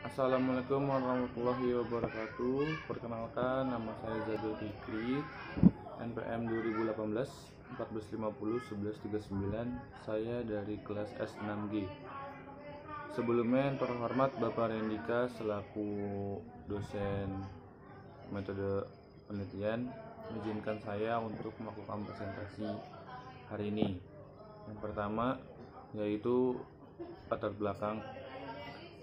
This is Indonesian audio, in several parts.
Assalamualaikum warahmatullahi wabarakatuh. Perkenalkan, nama saya Zadul Fikri, NPM 2018 1450 1139. Saya dari kelas S6G. Sebelumnya yang terhormat Bapak Rendika selaku dosen metode penelitian izinkan saya untuk melakukan presentasi hari ini. Yang pertama yaitu latar belakang.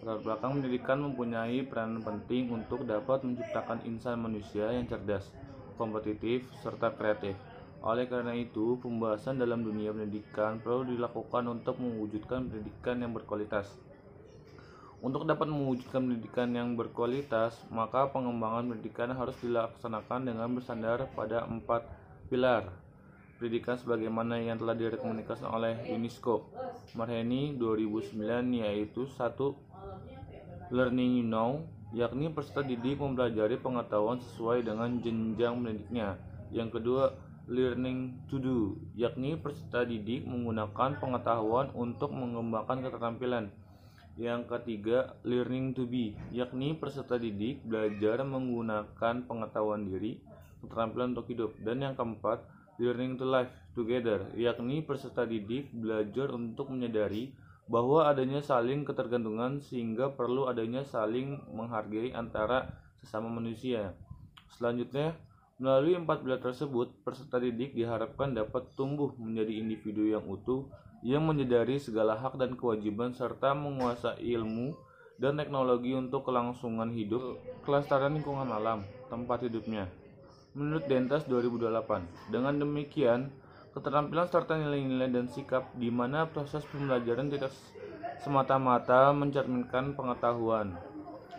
Latar belakang pendidikan mempunyai peran penting untuk dapat menciptakan insan manusia yang cerdas, kompetitif, serta kreatif. Oleh karena itu, pembahasan dalam dunia pendidikan perlu dilakukan untuk mewujudkan pendidikan yang berkualitas. Untuk dapat mewujudkan pendidikan yang berkualitas, maka pengembangan pendidikan harus dilaksanakan dengan bersandar pada 4 pilar pendidikan sebagaimana yang telah direkomendasikan oleh UNESCO Marheni 2009, yaitu 1. Learning you know, yakni peserta didik mempelajari pengetahuan sesuai dengan jenjang pendidiknya. Yang kedua, learning to do, yakni peserta didik menggunakan pengetahuan untuk mengembangkan keterampilan. Yang ketiga, learning to be, yakni peserta didik belajar menggunakan pengetahuan diri, keterampilan untuk hidup. Dan yang keempat, learning to live together, yakni peserta didik belajar untuk menyadari bahwa adanya saling ketergantungan sehingga perlu adanya saling menghargai antara sesama manusia. Selanjutnya, melalui 4 pilar tersebut, peserta didik diharapkan dapat tumbuh menjadi individu yang utuh, yang menyadari segala hak dan kewajiban serta menguasai ilmu dan teknologi untuk kelangsungan hidup, kelestarian lingkungan alam, tempat hidupnya. Menurut Dentas 2008, dengan demikian, keterampilan serta nilai-nilai dan sikap di mana proses pembelajaran tidak semata-mata mencerminkan pengetahuan,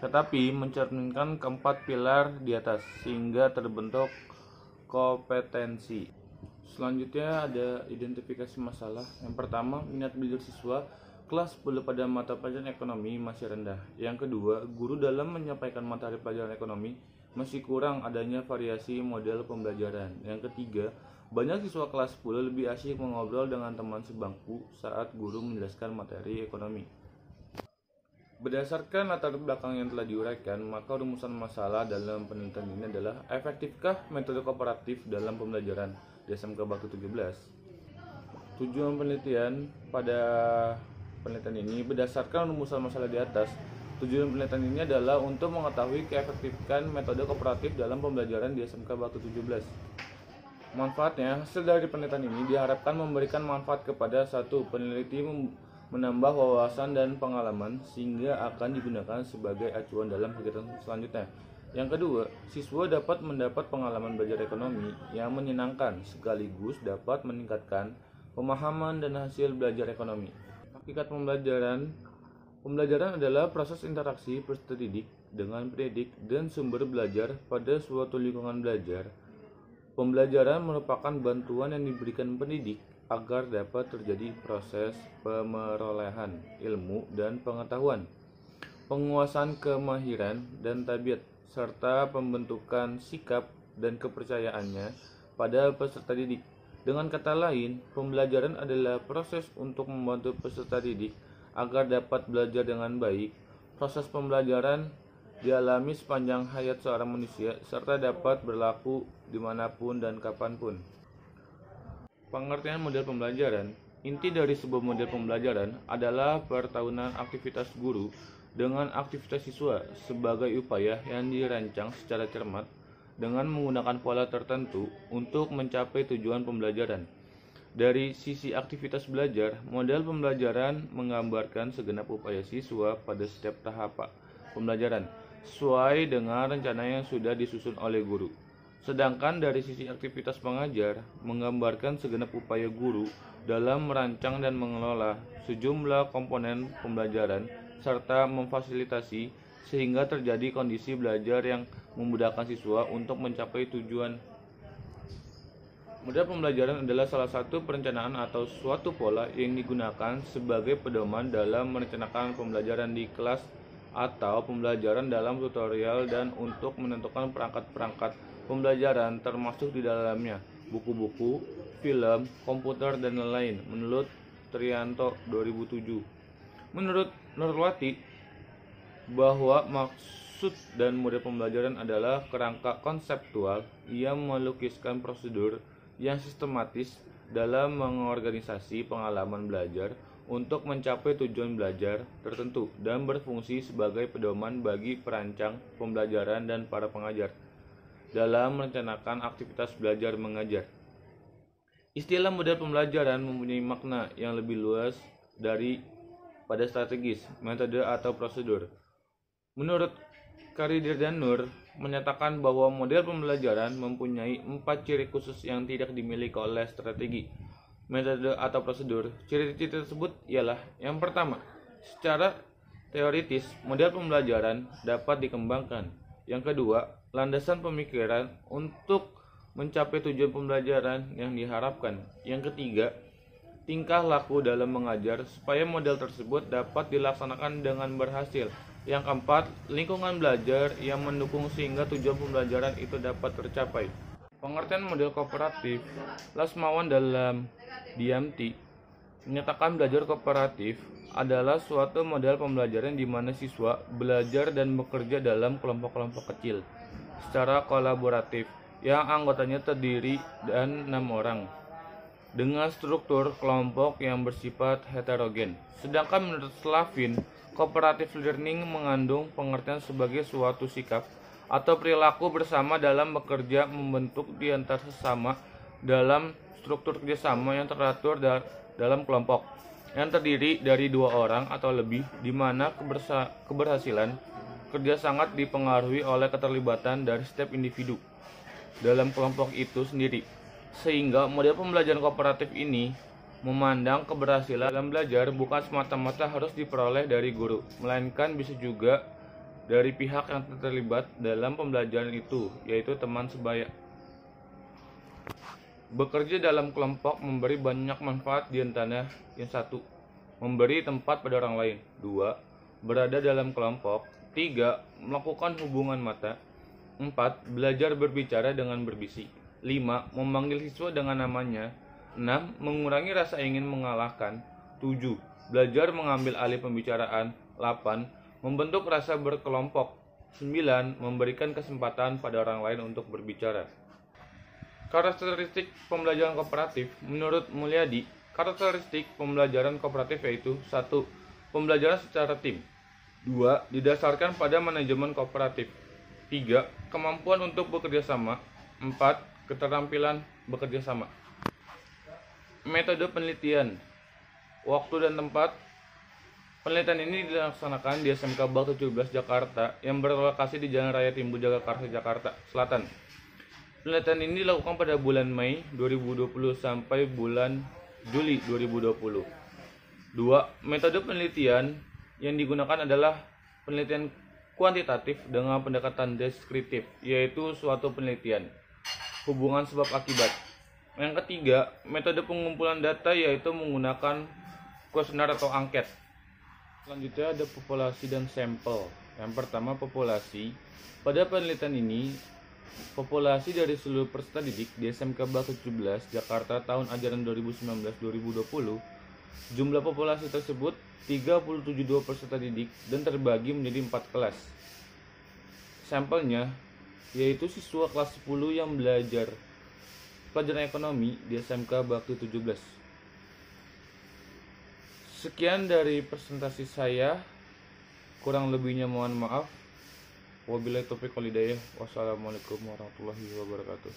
tetapi mencerminkan keempat pilar di atas sehingga terbentuk kompetensi. Selanjutnya ada identifikasi masalah. Yang pertama, minat belajar siswa kelas 10 pada mata pelajaran ekonomi masih rendah. Yang kedua, guru dalam menyampaikan materi pelajaran ekonomi masih kurang adanya variasi model pembelajaran. Yang ketiga, banyak siswa kelas 10 lebih asyik mengobrol dengan teman sebangku saat guru menjelaskan materi ekonomi. Berdasarkan latar belakang yang telah diuraikan, maka rumusan masalah dalam penelitian ini adalah efektifkah metode kooperatif dalam pembelajaran di SMK Batu 17. Tujuan penelitian pada penelitian ini berdasarkan rumusan masalah di atas. Tujuan penelitian ini adalah untuk mengetahui keefektifan metode kooperatif dalam pembelajaran di SMK Batu 17. Manfaatnya, hasil dari penelitian ini diharapkan memberikan manfaat kepada satu peneliti menambah wawasan dan pengalaman sehingga akan digunakan sebagai acuan dalam kegiatan selanjutnya. Yang kedua, siswa dapat mendapat pengalaman belajar ekonomi yang menyenangkan sekaligus dapat meningkatkan pemahaman dan hasil belajar ekonomi. Hakikat pembelajaran adalah proses interaksi peserta didik dengan pendidik dan sumber belajar pada suatu lingkungan belajar. Pembelajaran merupakan bantuan yang diberikan pendidik agar dapat terjadi proses pemerolehan ilmu dan pengetahuan, penguasaan kemahiran dan tabiat, serta pembentukan sikap dan kepercayaannya pada peserta didik. Dengan kata lain, pembelajaran adalah proses untuk membantu peserta didik agar dapat belajar dengan baik. Proses pembelajaran dialami sepanjang hayat seorang manusia serta dapat berlaku dimanapun dan kapanpun. Pengertian model pembelajaran. Inti dari sebuah model pembelajaran adalah pertahunan aktivitas guru dengan aktivitas siswa sebagai upaya yang dirancang secara cermat dengan menggunakan pola tertentu untuk mencapai tujuan pembelajaran. Dari sisi aktivitas belajar, model pembelajaran menggambarkan segenap upaya siswa pada setiap tahap pembelajaran sesuai dengan rencana yang sudah disusun oleh guru. Sedangkan dari sisi aktivitas pengajar, menggambarkan segenap upaya guru dalam merancang dan mengelola sejumlah komponen pembelajaran serta memfasilitasi sehingga terjadi kondisi belajar yang memudahkan siswa untuk mencapai tujuan. Model pembelajaran adalah salah satu perencanaan atau suatu pola yang digunakan sebagai pedoman dalam merencanakan pembelajaran di kelas atau pembelajaran dalam tutorial dan untuk menentukan perangkat-perangkat pembelajaran termasuk di dalamnya buku-buku, film, komputer, dan lain-lain menurut Trianto 2007. Menurut Nurwati, bahwa maksud dan model pembelajaran adalah kerangka konseptual yang melukiskan prosedur yang sistematis dalam mengorganisasi pengalaman belajar untuk mencapai tujuan belajar tertentu dan berfungsi sebagai pedoman bagi perancang pembelajaran dan para pengajar dalam merencanakan aktivitas belajar mengajar. Istilah model pembelajaran mempunyai makna yang lebih luas dari pada strategis, metode atau prosedur. Menurut Karidir dan Nur menyatakan bahwa model pembelajaran mempunyai 4 ciri khusus yang tidak dimiliki oleh strategi, metode atau prosedur. Ciri-ciri tersebut ialah: yang pertama, secara teoritis model pembelajaran dapat dikembangkan. Yang kedua, landasan pemikiran untuk mencapai tujuan pembelajaran yang diharapkan. Yang ketiga, tingkah laku dalam mengajar supaya model tersebut dapat dilaksanakan dengan berhasil. Yang keempat, lingkungan belajar yang mendukung sehingga tujuan pembelajaran itu dapat tercapai. Pengertian model kooperatif, Lasmawan dalam DMT menyatakan belajar kooperatif adalah suatu model pembelajaran di mana siswa belajar dan bekerja dalam kelompok-kelompok kecil secara kolaboratif yang anggotanya terdiri dan 6 orang dengan struktur kelompok yang bersifat heterogen. Sedangkan menurut Slavin, cooperative learning mengandung pengertian sebagai suatu sikap atau perilaku bersama dalam bekerja membentuk di antar sesama dalam struktur kerjasama yang teratur dalam kelompok yang terdiri dari 2 orang atau lebih, di mana keberhasilan kerja sangat dipengaruhi oleh keterlibatan dari setiap individu dalam kelompok itu sendiri. Sehingga model pembelajaran kooperatif ini memandang keberhasilan dalam belajar bukan semata-mata harus diperoleh dari guru, melainkan bisa juga dari pihak yang terlibat dalam pembelajaran itu, yaitu teman sebaya. Bekerja dalam kelompok memberi banyak manfaat, di antaranya: yang satu, memberi tempat pada orang lain. 2, berada dalam kelompok. 3, melakukan hubungan mata. 4, belajar berbicara dengan berbisik. 5, memanggil siswa dengan namanya. 6, mengurangi rasa ingin mengalahkan. 7, belajar mengambil alih pembicaraan. 8, membentuk rasa berkelompok. 9, memberikan kesempatan pada orang lain untuk berbicara. Karakteristik pembelajaran kooperatif menurut Mulyadi, karakteristik pembelajaran kooperatif yaitu: 1, pembelajaran secara tim. 2, didasarkan pada manajemen kooperatif. 3, kemampuan untuk bekerja sama. 4, keterampilan bekerja sama. Metode penelitian, waktu dan tempat. Penelitian ini dilaksanakan di SMK Bak 17 Jakarta yang berlokasi di Jalan Raya Timbul Jagakarsa, Jakarta Selatan. Penelitian ini dilakukan pada bulan Mei 2020 sampai bulan Juli 2020. 2, metode penelitian yang digunakan adalah penelitian kuantitatif dengan pendekatan deskriptif, yaitu suatu penelitian hubungan sebab akibat. Yang ketiga, metode pengumpulan data, yaitu menggunakan kuesioner atau angket. Selanjutnya ada populasi dan sampel. Yang pertama, populasi. Pada penelitian ini, populasi dari seluruh peserta didik di SMK Bak 17 Jakarta tahun ajaran 2019-2020, jumlah populasi tersebut 37 peserta didik dan terbagi menjadi 4 kelas. Sampelnya yaitu siswa kelas 10 yang belajar pelajaran ekonomi di SMK Bak 17. Sekian dari presentasi saya, kurang lebihnya mohon maaf. Wabillahi taufiq wal hidayah. Wassalamualaikum warahmatullahi wabarakatuh.